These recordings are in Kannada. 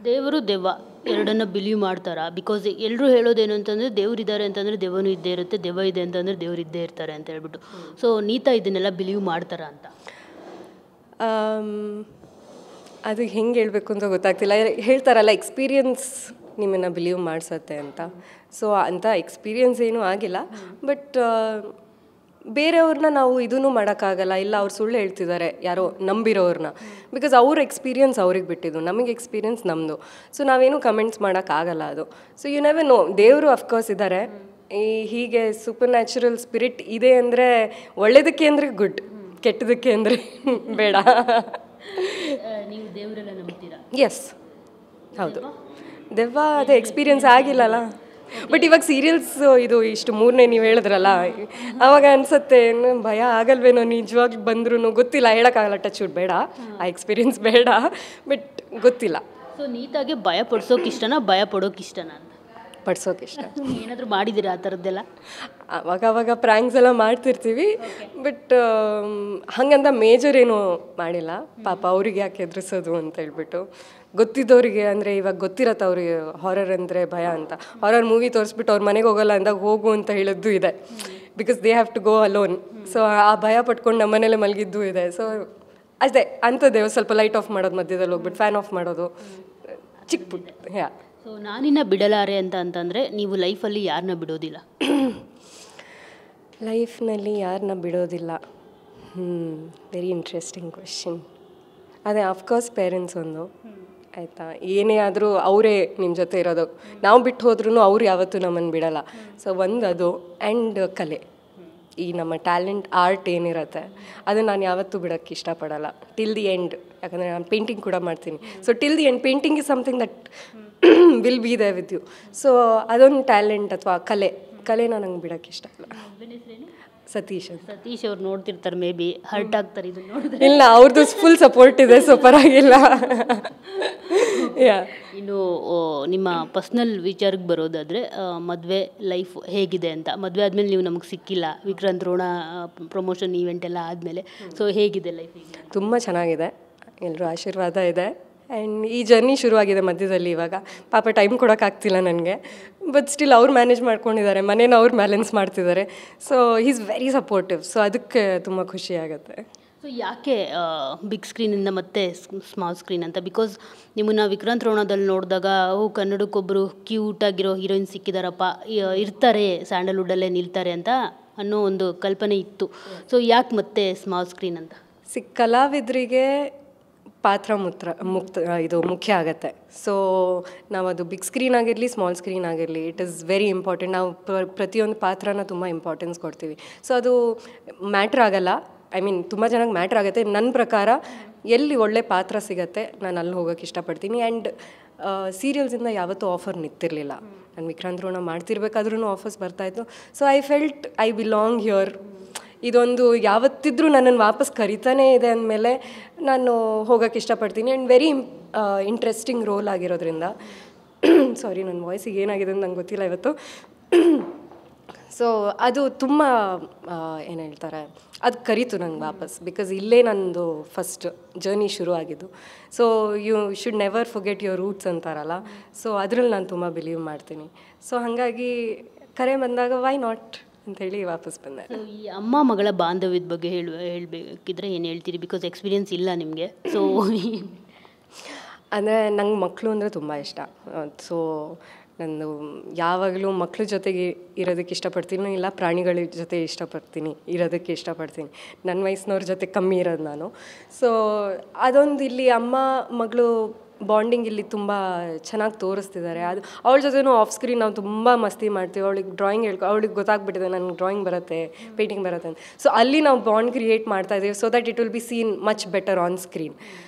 ದೇವರು ದೆವ್ವ ಎರಡನ್ನ ಬಿಲೀವ್ ಮಾಡ್ತಾರಾ? ಬಿಕಾಸ್ ಎಲ್ಲರೂ ಹೇಳೋದೇನು ಅಂತಂದರೆ ದೇವ್ರಿದ್ದಾರೆ ಅಂತಂದರೆ ದೆವ್ವನೂ ಇದ್ದೇ ಇರುತ್ತೆ, ದೆವ್ವ ಇದೆ ಅಂತಂದರೆ ದೇವ್ರು ಇದ್ದೇ ಇರ್ತಾರೆ ಅಂತ ಹೇಳ್ಬಿಟ್ಟು. ಸೊ ನೀತಾ ಇದನ್ನೆಲ್ಲ ಬಿಲೀವ್ ಮಾಡ್ತಾರಾ ಅಂತ? ಅದು ಹೆಂಗೆ ಹೇಳಬೇಕು ಅಂತ ಗೊತ್ತಾಗ್ತಿಲ್ಲ. ಹೇಳ್ತಾರಲ್ಲ ಎಕ್ಸ್ಪೀರಿಯನ್ಸ್ ನಿಮ್ಮನ್ನು ಬಿಲೀವ್ ಮಾಡಿಸತ್ತೆ ಅಂತ. ಸೊ ಅಂಥ ಎಕ್ಸ್ಪೀರಿಯನ್ಸ್ ಏನೂ ಆಗಿಲ್ಲ. ಬಟ್ ಬೇರೆಯವ್ರನ್ನ ನಾವು ಇದೂ ಮಾಡೋಕ್ಕಾಗಲ್ಲ, ಇಲ್ಲ ಅವ್ರು ಸುಳ್ಳು ಹೇಳ್ತಿದ್ದಾರೆ ಯಾರೋ ನಂಬಿರೋರನ್ನ, ಬಿಕಾಸ್ ಅವ್ರ ಎಕ್ಸ್ಪೀರಿಯನ್ಸ್ ಅವ್ರಿಗೆ ಬಿಟ್ಟಿದ್ದು, ನಮಗೆ ಎಕ್ಸ್ಪೀರಿಯನ್ಸ್ ನಮ್ಮದು. ಸೊ ನಾವೇನು ಕಮೆಂಟ್ಸ್ ಮಾಡೋಕ್ಕಾಗಲ್ಲ ಅದು. ಸೊ ಯು ನೆವರ್ ನೋ, ದೇವರು ಅಫ್ಕೋರ್ಸ್ ಇದ್ದಾರೆ. ಹೀಗೆ ಸೂಪರ್ ನ್ಯಾಚುರಲ್ ಸ್ಪಿರಿಟ್ ಇದೆ ಅಂದರೆ ಒಳ್ಳೆಯದಕ್ಕೆ ಅಂದರೆ ಗುಡ್, ಕೆಟ್ಟದಕ್ಕೆ ಅಂದರೆ ಬೇಡ. ನೀವು ದೇವರೆಲ್ಲ ನಂಬ್ತೀರಾ? ಎಸ್, ಹೌದು. ದೆವ್ವ ಅದೇ ಎಕ್ಸ್ಪೀರಿಯನ್ಸ್ ಆಗಿಲ್ಲಲ್ಲ. ಬಟ್ ಇವಾಗ ಸೀರಿಯಲ್ಸ್ ಇದು ಇಷ್ಟು ಮೂರನೇ ನೀವು ಹೇಳಿದ್ರಲ್ಲ, ಆವಾಗ ಅನ್ಸುತ್ತೆ ಭಯ ಆಗಲ್ವೇನೋ ನಿಜವಾಗ್ಲೂ ಬಂದ್ರೂ, ಗೊತ್ತಿಲ್ಲ, ಹೇಳೋಕ್ಕಾಗಲ್ಲ. ಟಚ್ ವುಡ್ ಬೇಡ, ಆ ಎಕ್ಸ್ಪೀರಿಯನ್ಸ್ ಬೇಡ, ಬಟ್ ಗೊತ್ತಿಲ್ಲ. ಸೊ ನೀತಾಗೆ ಭಯ ಪಡಿಸೋಕೆ ಇಷ್ಟನಾ, ಭಯ ಪಡೋಕೆ ಇಷ್ಟನಾ ಅಂತ? ಪಡ್ಸೋಕೆ ಇಷ್ಟ. ಏನಾದರೂ ಮಾಡಿದ್ದೀರಾ ಆ ಥರದ್ದೆಲ್ಲ? ಅವಾಗ ಪ್ರ್ಯಾಂಕ್ಸ್ ಎಲ್ಲ ಮಾಡ್ತಿರ್ತೀವಿ, ಬಟ್ ಹಾಗಂತ ಮೇಜರ್ ಏನೂ ಮಾಡಿಲ್ಲ. ಪಾಪ ಅವ್ರಿಗೆ ಯಾಕೆ ಎದುರಿಸೋದು ಅಂತ ಹೇಳ್ಬಿಟ್ಟು, ಗೊತ್ತಿದ್ದವರಿಗೆ ಅಂದರೆ ಇವಾಗ ಗೊತ್ತಿರತ್ತೆ ಅವ್ರಿಗೆ ಹಾರರ್ ಅಂದರೆ ಭಯ ಅಂತ. ಹಾರರ್ ಮೂವಿ ತೋರಿಸ್ಬಿಟ್ಟು ಅವ್ರ ಮನೆಗೆ ಹೋಗಲ್ಲ ಅಂದಾಗ ಹೋಗು ಅಂತ ಹೇಳಿದ್ದು ಇದೆ, because they have to go alone. So ಆ ಭಯ ಪಟ್ಕೊಂಡು ನಮ್ಮ ಮನೇಲೆ ಮಲಗಿದ್ದು ಇದೆ. ಸೊ ಅದೇ ಅಂಥದ್ದೇ ಸ್ವಲ್ಪ ಲೈಟ್ ಆಫ್ ಮಾಡೋದು, ಮಧ್ಯದಲ್ಲಿ ಹೋಗ್ಬಿಟ್ಟು ಫ್ಯಾನ್ ಆಫ್ ಮಾಡೋದು, ಚಿಕ್ಕ ಪುಟ್ಟ. ಯಾ. ಸೊ ನಾನಿನ್ನ ಬಿಡಲಾರೆ ಅಂತಂದರೆ ನೀವು ಲೈಫಲ್ಲಿ ಯಾರನ್ನ ಬಿಡೋದಿಲ್ಲ? ಲೈಫ್ನಲ್ಲಿ ಯಾರನ್ನ ಬಿಡೋದಿಲ್ಲ? Very interesting question. ಅದೇ ಅಫ್ಕೋರ್ಸ್ ಪೇರೆಂಟ್ಸ್ ಒಂದು, ಆಯಿತಾ. ಏನೇ ಆದರೂ ಅವರೇ ನಿಮ್ಮ ಜೊತೆ ಇರೋದು. ನಾವು ಬಿಟ್ಟು ಹೋದ್ರೂ ಅವ್ರು ಯಾವತ್ತೂ ನಮ್ಮನ್ನು ಬಿಡಲ್ಲ. ಸೊ ಒಂದು ಅದು. ಆ್ಯಂಡ್ ಕಲೆ, ಈ ನಮ್ಮ ಟ್ಯಾಲೆಂಟ್, ಆರ್ಟ್ ಏನಿರುತ್ತೆ ಅದನ್ನು ನಾನು ಯಾವತ್ತೂ ಬಿಡೋಕ್ಕೆ ಇಷ್ಟಪಡಲ್ಲ ಟಿಲ್ ದಿ ಎಂಡ್. ಯಾಕಂದರೆ ನಾನು ಪೇಂಟಿಂಗ್ ಕೂಡ ಮಾಡ್ತೀನಿ. So till the end painting is something that will be there with you. So ಅದೊಂದು ಟ್ಯಾಲೆಂಟ್ ಅಥವಾ ಕಲೆನ ನಂಗೆ ಬಿಡೋಕ್ಕೆ ಇಷ್ಟ ಇಲ್ಲ. ಸತೀಶ್ ಅವ್ರು ನೋಡ್ತಿರ್ತಾರೆ, ಮೇ ಬಿ ಹರ್ಟ್ ಆಗ್ತಾರೆ ಇದನ್ನು ನೋಡಿದ್ರೆ. ಇಲ್ಲ, ಅವ್ರದ್ದು ಫುಲ್ ಸಪೋರ್ಟ್ ಇದೆ, ಸೊ ಪರವಾಗಿಲ್ಲ. ಇನ್ನು ನಿಮ್ಮ ಪರ್ಸ್ನಲ್ ವಿಚಾರಕ್ಕೆ ಬರೋದಾದರೆ, ಮದುವೆ ಲೈಫ್ ಹೇಗಿದೆ ಅಂತ? ಮದುವೆ ಆದಮೇಲೆ ನೀವು ನಮಗೆ ಸಿಕ್ಕಿಲ್ಲ, ವಿಕ್ರಾಂತ್ ರೋಣ ಪ್ರಮೋಷನ್ ಈವೆಂಟ್ ಎಲ್ಲ ಆದಮೇಲೆ. ಸೊ ಹೇಗಿದೆ ಲೈಫ್? ತುಂಬ ಚೆನ್ನಾಗಿದೆ, ಎಲ್ಲರೂ ಆಶೀರ್ವಾದ ಇದೆ. ಆ್ಯಂಡ್ ಈ ಜರ್ನಿ ಶುರುವಾಗಿದೆ ಮಧ್ಯದಲ್ಲಿ. ಇವಾಗ ಪಾಪ ಟೈಮ್ ಕೊಡೋಕ್ಕಾಗ್ತಿಲ್ಲ ನನಗೆ, ಬಟ್ ಸ್ಟಿಲ್ ಅವ್ರು ಮ್ಯಾನೇಜ್ ಮಾಡ್ಕೊಂಡಿದ್ದಾರೆ, ಮನೇನ ಅವ್ರು ಬ್ಯಾಲೆನ್ಸ್ ಮಾಡ್ತಿದ್ದಾರೆ. So is very supportive. So ಅದಕ್ಕೆ ತುಂಬ ಖುಷಿ ಆಗುತ್ತೆ. ಸೊ ಯಾಕೆ ಬಿಗ್ ಸ್ಕ್ರೀನಿಂದ ಮತ್ತೆ ಸ್ಮಾಲ್ ಸ್ಕ್ರೀನ್ ಅಂತ? ಬಿಕಾಸ್ ನಿಮ್ಮನ್ನು ವಿಕ್ರಾಂತ್ ರೋಣದಲ್ಲಿ ನೋಡಿದಾಗ ಕನ್ನಡಕ್ಕೊಬ್ಬರು ಕ್ಯೂಟಾಗಿರೋ ಹೀರೋಯಿನ್ ಸಿಕ್ಕಿದಾರಪ್ಪ, ಇರ್ತಾರೆ ಸ್ಯಾಂಡಲ್ವುಡಲ್ಲೇ ನಿಲ್ತಾರೆ ಅಂತ ಅನ್ನೋ ಒಂದು ಕಲ್ಪನೆ ಇತ್ತು. ಸೊ ಯಾಕೆ ಮತ್ತೆ ಸ್ಮಾಲ್ ಸ್ಕ್ರೀನ್ ಅಂತ? ಕಲಾವಿದರಿಗೆ ಪಾತ್ರ ಇದು ಮುಖ್ಯ ಆಗುತ್ತೆ. ಸೊ ನಾವು ಅದು ಬಿಗ್ ಸ್ಕ್ರೀನ್ ಆಗಿರಲಿ, ಸ್ಮಾಲ್ ಸ್ಕ್ರೀನ್ ಆಗಿರಲಿ, ಇಟ್ ಈಸ್ ವೆರಿ ಇಂಪಾರ್ಟೆಂಟ್. ನಾವು ಪ್ರತಿಯೊಂದು ಪಾತ್ರನ ತುಂಬ ಇಂಪಾರ್ಟೆನ್ಸ್ ಕೊಡ್ತೀವಿ. ಸೊ ಅದು ಮ್ಯಾಟ್ರ್ ಆಗಲ್ಲ, ಐ ಮೀನ್ ತುಂಬ ಚೆನ್ನಾಗಿ ಮ್ಯಾಟ್ರ್ ಆಗುತ್ತೆ. ನನ್ನ ಪ್ರಕಾರ ಎಲ್ಲಿ ಒಳ್ಳೆ ಪಾತ್ರ ಸಿಗುತ್ತೆ ನಾನು ಅಲ್ಲಿ ಹೋಗೋಕ್ಕೆ ಇಷ್ಟಪಡ್ತೀನಿ. ಆ್ಯಂಡ್ ಸೀರಿಯಲ್ಸಿಂದ ಯಾವತ್ತೂ ಆಫರ್ ನಿಂತಿರಲಿಲ್ಲ. ನಾನು ವಿಕ್ರಾಂತ್ ರೋಣ ಮಾಡ್ತಿರ್ಬೇಕಾದ್ರೂ ಆಫರ್ಸ್ ಬರ್ತಾಯಿತ್ತು. So I felt I belong here. ಇದೊಂದು ಯಾವತ್ತಿದ್ರೂ ನನ್ನನ್ನು ವಾಪಸ್ ಕರಿತಾನೇ ಇದೆ ಅಂದಮೇಲೆ ನಾನು ಹೋಗೋಕ್ಕೆ ಇಷ್ಟಪಡ್ತೀನಿ. ಆ್ಯಂಡ್ ವೆರಿ ಇಂಟ್ರೆಸ್ಟಿಂಗ್ ರೋಲ್ ಆಗಿರೋದ್ರಿಂದ ಸಾರಿ, ನನ್ನ ವಾಯ್ಸಿಗೆ ಏನಾಗಿದೆ ಅಂತ ನಂಗೆ ಗೊತ್ತಿಲ್ಲ ಇವತ್ತು. ಸೊ ಅದು ತುಂಬ ಏನು ಹೇಳ್ತಾರೆ, ಅದು ಕರೀತು ನಂಗೆ ವಾಪಸ್, ಬಿಕಾಸ್ ಇಲ್ಲೇ ನನ್ನದು ಫಸ್ಟ್ ಜರ್ನಿ ಶುರು ಆಗಿದ್ದು. So you should never forget your roots ಅಂತಾರಲ್ಲ, ಸೊ ಅದರಲ್ಲಿ ನಾನು ತುಂಬ ಬಿಲೀವ್ ಮಾಡ್ತೀನಿ. ಸೊ ಹಾಗಾಗಿ ಕರೆ ಬಂದಾಗ ವೈ ನಾಟ್ ಅಂಥೇಳಿ ವಾಪಸ್ ಬಂದೆ. ಈ ಅಮ್ಮ ಮಗಳ ಬಾಂಧವ್ಯದ ಬಗ್ಗೆ ಹೇಳಬೇಕಿದ್ರೆ ಏನು ಹೇಳ್ತೀರಿ? ಬಿಕಾಸ್ ಎಕ್ಸ್ಪೀರಿಯನ್ಸ್ ಇಲ್ಲ ನಿಮಗೆ. ಸೊ ಅಂದರೆ ನಂಗೆ ಮಕ್ಕಳು ಅಂದರೆ ತುಂಬ ಇಷ್ಟ. ಸೊ ನಾನು ಯಾವಾಗಲೂ ಮಕ್ಕಳ ಜೊತೆಗೆ ಇರೋದಕ್ಕೆ ಇಷ್ಟಪಡ್ತೀನಿ, ಇಲ್ಲ ಪ್ರಾಣಿಗಳ ಜೊತೆ ಇರೋದಕ್ಕೆ ಇಷ್ಟಪಡ್ತೀನಿ. ನನ್ನ ವಯಸ್ಸಿನವ್ರ ಜೊತೆ ಕಮ್ಮಿ ಇರೋದು ನಾನು. ಸೊ ಅದೊಂದು ಇಲ್ಲಿ ಅಮ್ಮ ಮಗಳು ಬಾಂಡಿಂಗ್ ಇಲ್ಲಿ ತುಂಬ ಚೆನ್ನಾಗಿ ತೋರಿಸ್ತಿದ್ದಾರೆ. ಅದು ಅವಳ ಜೊತೆನೂ ಆಫ್ ಸ್ಕ್ರೀನ್ ನಾವು ತುಂಬ ಮಸ್ತಿ ಮಾಡ್ತೀವಿ. ಅವಳಿಗೆ ಡ್ರಾಯಿಂಗ್ ಅವಳಿಗೆ ಗೊತ್ತಾಗ್ಬಿಟ್ಟಿದೆ ನನಗೆ ಡ್ರಾಯಿಂಗ್ ಬರುತ್ತೆ, ಪೇಂಟಿಂಗ್ ಬರುತ್ತೆ ಅಂತ. ಸೊ ಅಲ್ಲಿ ನಾವು ಬಾಂಡ್ ಕ್ರಿಯೇಟ್ ಮಾಡ್ತಾಯಿದ್ದೀವಿ, so that it will be seen much better on screen.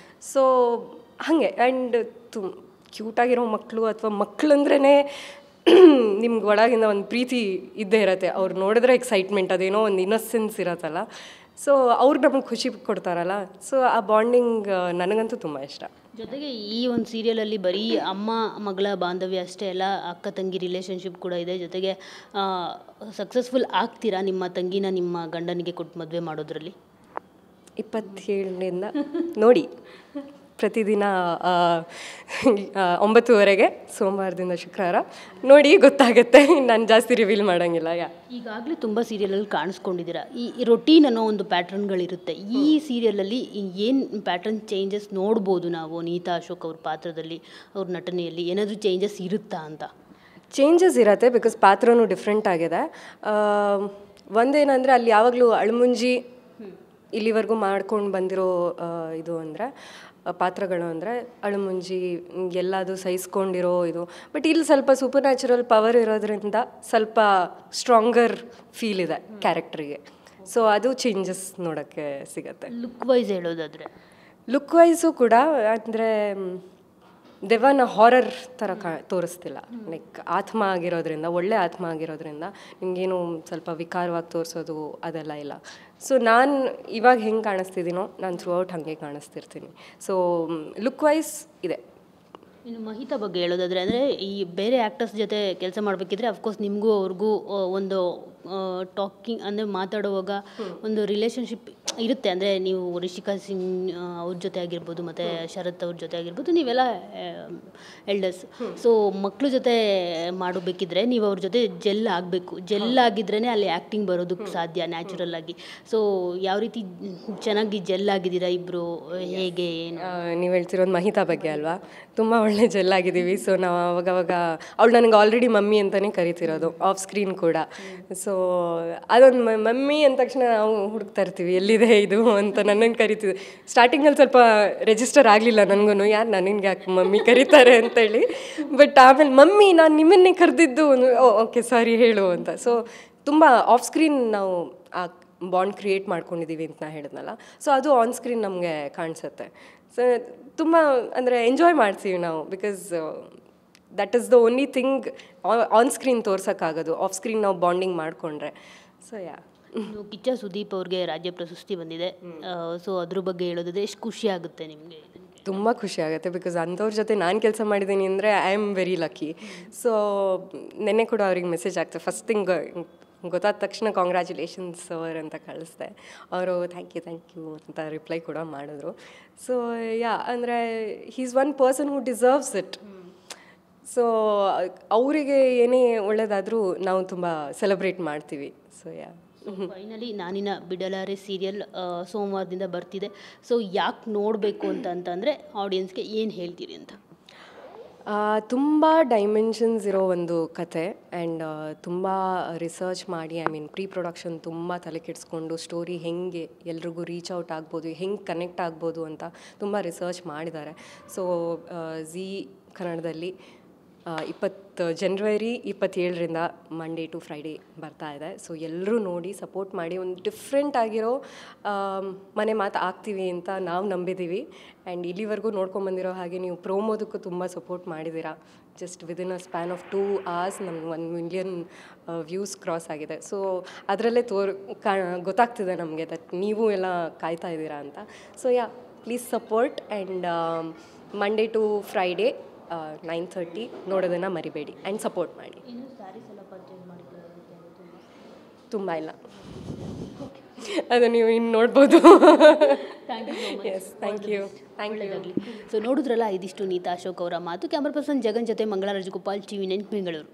So ಹಾಗೆ. ಆ್ಯಂಡ್ ಕ್ಯೂಟಾಗಿರೋ ಮಕ್ಕಳು ಅಥವಾ ಮಕ್ಕಳಂದ್ರೇ ನಿಮ್ಗೆ ಒಳಗಿಂದ ಒಂದು ಪ್ರೀತಿ ಇದ್ದೇ ಇರುತ್ತೆ. ಅವ್ರು ನೋಡಿದ್ರೆ ಎಕ್ಸೈಟ್ಮೆಂಟ್, ಅದೇನೋ ಒಂದು ಇನ್ನೊಸೆನ್ಸ್ ಇರತ್ತಲ್ಲ. ಸೊ ಅವ್ರು ನಮಗೆ ಖುಷಿ ಕೊಡ್ತಾರಲ್ಲ. ಸೊ ಆ ಬಾಂಡಿಂಗ್ ನನಗಂತೂ ತುಂಬ ಇಷ್ಟ. ಜೊತೆಗೆ ಈ ಒಂದು ಸೀರಿಯಲಲ್ಲಿ ಬರೀ ಅಮ್ಮ ಮಗಳ ಬಾಂಧವ್ಯ ಅಷ್ಟೇ ಅಲ್ಲ, ಅಕ್ಕ ತಂಗಿ ರಿಲೇಷನ್ಶಿಪ್ ಕೂಡ ಇದೆ. ಜೊತೆಗೆ ಸಕ್ಸಸ್ಫುಲ್ ಆಗ್ತೀರಾ ನಿಮ್ಮ ತಂಗಿನ ನಿಮ್ಮ ಗಂಡನಿಗೆ ಕೊಟ್ಟು ಮದುವೆ ಮಾಡೋದ್ರಲ್ಲಿ? 27ರಿಂದ ನೋಡಿ ಪ್ರತಿದಿನ 9:30 ಸೋಮವಾರದಿಂದ ಶುಕ್ರವಾರ ನೋಡಿ ಗೊತ್ತಾಗುತ್ತೆ. ನಾನು ಜಾಸ್ತಿ ರಿವೀಲ್ ಮಾಡೋಂಗಿಲ್ಲ. ಈಗಾಗಲೇ ತುಂಬ ಸೀರಿಯಲಲ್ಲಿ ಕಾಣಿಸ್ಕೊಂಡಿದ್ದೀರಾ. ಈ ರೊಟೀನ್ ಅನ್ನೋ ಒಂದು ಪ್ಯಾಟ್ರನ್ಗಳಿರುತ್ತೆ. ಈ ಸೀರಿಯಲಲ್ಲಿ ಏನು ಪ್ಯಾಟ್ರನ್ ಚೇಂಜಸ್ ನೋಡ್ಬೋದು ನಾವು ನೀತಾ ಅಶೋಕ್ ಅವ್ರ ಪಾತ್ರದಲ್ಲಿ, ಅವ್ರ ನಟನೆಯಲ್ಲಿ ಏನಾದರೂ ಚೇಂಜಸ್ ಇರುತ್ತಾ ಅಂತ? ಚೇಂಜಸ್ ಇರತ್ತೆ, ಬಿಕಾಸ್ ಪಾತ್ರನೂ ಡಿಫ್ರೆಂಟ್ ಆಗಿದೆ. ಒಂದೇನಂದರೆ ಅಲ್ಲಿ ಯಾವಾಗಲೂ ಅಳಮುಂಜಿ ಇಲ್ಲಿವರೆಗೂ ಮಾಡ್ಕೊಂಡು ಬಂದಿರೋ ಇದು ಅಂದರೆ ಪಾತ್ರಗಳು ಅಂದರೆ ಅಳಮುಂಜಿ ಎಲ್ಲದು ಸಹಿಸ್ಕೊಂಡಿರೋ ಇದು. ಬಟ್ ಇಲ್ಲಿ ಸ್ವಲ್ಪ ಸೂಪರ್ ನ್ಯಾಚುರಲ್ ಪವರ್ ಇರೋದ್ರಿಂದ ಸ್ವಲ್ಪ ಸ್ಟ್ರಾಂಗರ್ ಫೀಲ್ ಇದೆ ಕ್ಯಾರೆಕ್ಟ್ರಿಗೆ. ಸೊ ಅದು ಚೇಂಜಸ್ ನೋಡೋಕ್ಕೆ ಸಿಗತ್ತೆ. ಲುಕ್ ವೈಸ್ ಹೇಳೋದಾದರೆ, ಲುಕ್ ವೈಸು ಕೂಡ ಅಂದರೆ ದೆವ್ವನ ಹಾರರ್ ಥರ ತೋರಿಸ್ತಿಲ್ಲ. ಲೈಕ್ ಆತ್ಮ ಆಗಿರೋದ್ರಿಂದ, ಒಳ್ಳೆ ಆತ್ಮ ಆಗಿರೋದ್ರಿಂದ ನಿಮಗೇನು ಸ್ವಲ್ಪ ವಿಕಾರವಾಗಿ ತೋರಿಸೋದು ಅದೆಲ್ಲ ಇಲ್ಲ. ಸೊ ನಾನು ಇವಾಗ ಹೆಂಗೆ ಕಾಣಿಸ್ತಿದ್ದೀನೋ ನಾನು ಥ್ರೂ ಔಟ್ ಹಾಗೆ ಕಾಣಿಸ್ತಿರ್ತೀನಿ. ಸೊ ಲುಕ್ ವೈಸ್ ಇದೆ. ಇನ್ನು ಮಹಿತಾ ಬಗ್ಗೆ ಹೇಳೋದಾದರೆ, ಅಂದರೆ ಈ ಬೇರೆ ಆ್ಯಕ್ಟರ್ಸ್ ಜೊತೆ ಕೆಲಸ ಮಾಡಬೇಕಿದ್ರೆ ಅಫ್ಕೋರ್ಸ್ ನಿಮಗೂ ಅವ್ರಿಗೂ ಒಂದು ಟಾಕಿಂಗ್ ಅಂದರೆ ಮಾತಾಡುವಾಗ ಒಂದು ರಿಲೇಷನ್ಶಿಪ್ ಇರುತ್ತೆ. ಅಂದರೆ ನೀವು ರಿಷಿಕಾ ಸಿಂಗ್ ಅವ್ರ ಜೊತೆ ಆಗಿರ್ಬೋದು, ಮತ್ತು ಶರತ್ ಅವ್ರ ಜೊತೆ ಆಗಿರ್ಬೋದು, ನೀವೆಲ್ಲ ಎಲ್ಡರ್ಸ್. ಸೊ ಮಕ್ಕಳ ಜೊತೆ ಮಾಡಬೇಕಿದ್ರೆ ನೀವು ಅವ್ರ ಜೊತೆ ಜೆಲ್ ಆಗಬೇಕು. ಜೆಲ್ ಆಗಿದ್ರೇ ಅಲ್ಲಿ ಆ್ಯಕ್ಟಿಂಗ್ ಬರೋದಕ್ಕೆ ಸಾಧ್ಯ ನ್ಯಾಚುರಲ್ ಆಗಿ. ಸೊ ಯಾವ ರೀತಿ ಚೆನ್ನಾಗಿ ಜೆಲ್ ಆಗಿದ್ದೀರಾ ಇಬ್ಬರು, ಹೇಗೆ ಏನು? ನೀವು ಹೇಳ್ತಿರೋದು ಮಹಿತಾ ಬಗ್ಗೆ ಅಲ್ವಾ? ತುಂಬ ಒಳ್ಳೆ ಜೆಲ್ ಆಗಿದ್ದೀವಿ. ಸೊ ನಾವು ಅವಾಗವಾಗ ಅವಳು ನನಗೆ ಆಲ್ರೆಡಿ ಮಮ್ಮಿ ಅಂತಲೇ ಕರಿತಿರೋದು ಆಫ್ ಸ್ಕ್ರೀನ್ ಕೂಡ. ಸೊ ಅದೊಂದು ಮಮ್ಮಿ ಅಂದ ತಕ್ಷಣ ನಾವು ಹುಡುಕ್ತಾ ಇರ್ತೀವಿ ಎಲ್ಲಿದೆ ಇದು ಅಂತ. ನನ್ನನ್ನು ಕರಿತಿದ್ದೆ ಸ್ಟಾರ್ಟಿಂಗಲ್ಲಿ, ಸ್ವಲ್ಪ ರಿಜಿಸ್ಟರ್ ಆಗಲಿಲ್ಲ ನನಗೂ, ಯಾರು ನನಗೆ ಯಾಕೆ ಮಮ್ಮಿ ಕರೀತಾರೆ ಅಂತೇಳಿ. ಬಟ್ ಆಮೇಲೆ ಮಮ್ಮಿ ನಾನು ನಿಮ್ಮನ್ನೇ ಕರೆದಿದ್ದು, ಓಕೆ ಸಾರಿ ಹೇಳು ಅಂತ. ಸೊ ತುಂಬ ಆಫ್ ಸ್ಕ್ರೀನ್ ನಾವು ಆ ಬಾಂಡ್ ಕ್ರಿಯೇಟ್ ಮಾಡ್ಕೊಂಡಿದ್ದೀವಿ ಅಂತ ನಾ ಹೇಳಿದ್ನಲ್ಲ. ಸೊ ಅದು ಆನ್ ಸ್ಕ್ರೀನ್ ನಮಗೆ ಕಾಣಿಸುತ್ತೆ. ಸೊ ತುಂಬ ಅಂದರೆ ಎಂಜಾಯ್ ಮಾಡ್ತೀವಿ ನಾವು, because that is the only thing on screen ತೋರ್ಸೋಕ್ಕಾಗೋದು. ಆಫ್ ಸ್ಕ್ರೀನ್ ನಾವು ಬಾಂಡಿಂಗ್ ಮಾಡಿಕೊಂಡ್ರೆ. ಸೊ ಕಿಚ್ಚ ಸುದೀಪ್ ಅವ್ರಿಗೆ ರಾಜ್ಯ ಪ್ರಶಸ್ತಿ ಬಂದಿದೆ. ಸೊ ಅದ್ರ ಬಗ್ಗೆ ಹೇಳೋದಾದ್ರೆ ಎಷ್ಟು ಖುಷಿ ಆಗುತ್ತೆ ನಿಮಗೆ? ತುಂಬ ಖುಷಿ ಆಗುತ್ತೆ, ಬಿಕಾಸ್ ಅಂಥವ್ರ ಜೊತೆ ನಾನು ಕೆಲಸ ಮಾಡಿದ್ದೀನಿ ಅಂದರೆ I am very lucky. So ನೆನ್ನೆ ಕೂಡ ಅವ್ರಿಗೆ ಮೆಸೇಜ್ ಆಗ್ತದೆ. ಫಸ್ಟ್ ಥಿಂಗ್ ಗೊತ್ತಾದ ತಕ್ಷಣ ಕಾಂಗ್ರ್ಯಾಚುಲೇಷನ್ಸ್ ಸರ್ ಅಂತ ಕಳಿಸ್ದೆ. ಅವರು ಥ್ಯಾಂಕ್ ಯು ಅಂತ ರಿಪ್ಲೈ ಕೂಡ ಮಾಡಿದ್ರು. ಸೊ ಅಂದರೆ he is one person who deserves it. So ಅವರಿಗೆ ಏನೇ ಒಳ್ಳೆಯದಾದರೂ ನಾವು ತುಂಬ ಸೆಲೆಬ್ರೇಟ್ ಮಾಡ್ತೀವಿ. ಸೊ ಫೈನಲಿ ನಾನಿನ ಬಿಡಲಾರೆ ಸೀರಿಯಲ್ ಸೋಮವಾರದಿಂದ ಬರ್ತಿದೆ. ಸೊ ಯಾಕೆ ನೋಡಬೇಕು ಅಂತಂದರೆ ಆಡಿಯನ್ಸ್ಗೆ ಏನು ಹೇಳ್ತೀರಿ ಅಂತ? ತುಂಬ ಡೈಮೆನ್ಷನ್ಸ್ ಇರೋ ಒಂದು ಕತೆ. ಆ್ಯಂಡ್ ತುಂಬ ರಿಸರ್ಚ್ ಮಾಡಿ, ಐ ಮೀನ್ ಪ್ರೀ ಪ್ರೊಡಕ್ಷನ್ ತುಂಬ ತಲೆ ಕೆಡಿಸ್ಕೊಂಡು ಸ್ಟೋರಿ ಹೆಂಗೆ ಎಲ್ರಿಗೂ ರೀಚ್ ಔಟ್ ಆಗ್ಬೋದು, ಹೆಂಗೆ ಕನೆಕ್ಟ್ ಆಗ್ಬೋದು ಅಂತ ತುಂಬ ರಿಸರ್ಚ್ ಮಾಡಿದ್ದಾರೆ. ಸೊ ಝೀ ಕನ್ನಡದಲ್ಲಿ ಜನವರಿ 27ರಿಂದ ಮಂಡೇ ಟು ಫ್ರೈಡೇ ಬರ್ತಾ ಇದೆ. ಸೊ ಎಲ್ಲರೂ ನೋಡಿ ಸಪೋರ್ಟ್ ಮಾಡಿ. ಒಂದು ಡಿಫ್ರೆಂಟ್ ಆಗಿರೋ ಮನೆ ಮಾತು ಆಗ್ತೀವಿ ಅಂತ ನಾವು ನಂಬಿದ್ದೀವಿ. ಆ್ಯಂಡ್ ಇಲ್ಲಿವರೆಗೂ ನೋಡ್ಕೊಂಬಂದಿರೋ ಹಾಗೆ ನೀವು ಪ್ರೋಮೋದಕ್ಕೂ ತುಂಬ ಸಪೋರ್ಟ್ ಮಾಡಿದ್ದೀರಾ. Just within a span of 2 hours ನಮ್ಗೆ 1 million ವ್ಯೂಸ್ ಕ್ರಾಸ್ ಆಗಿದೆ. ಸೊ ಅದರಲ್ಲೇ ಗೊತ್ತಾಗ್ತಿದೆ ನಮಗೆ ದಟ್ ನೀವು ಎಲ್ಲ ಕಾಯ್ತಾ ಇದ್ದೀರಾ ಅಂತ. So please support. And Monday to Friday 9:30 ನೋಡೋದನ್ನು ಮರಿಬೇಡಿ. ಆ್ಯಂಡ್ ಸಪೋರ್ಟ್ ಮಾಡಿ. ತುಂಬ ಇಲ್ಲ, ಅದು ನೀವು ಇನ್ನು ನೋಡ್ಬೋದು. S, thank you. ಸೊ ನೋಡಿದ್ರಲ್ಲ, ಇದಿಷ್ಟು ನೀತಾ ಅಶೋಕ್ ಅವರ ಮಾತು. ಕ್ಯಾಮ್ರಾ ಪರ್ಸನ್ ಜಗನ್ ಜೊತೆ ಮಂಗಳಾ ರಾಜಗೋಪಾಲ್, TV9 ಬೆಂಗಳೂರು.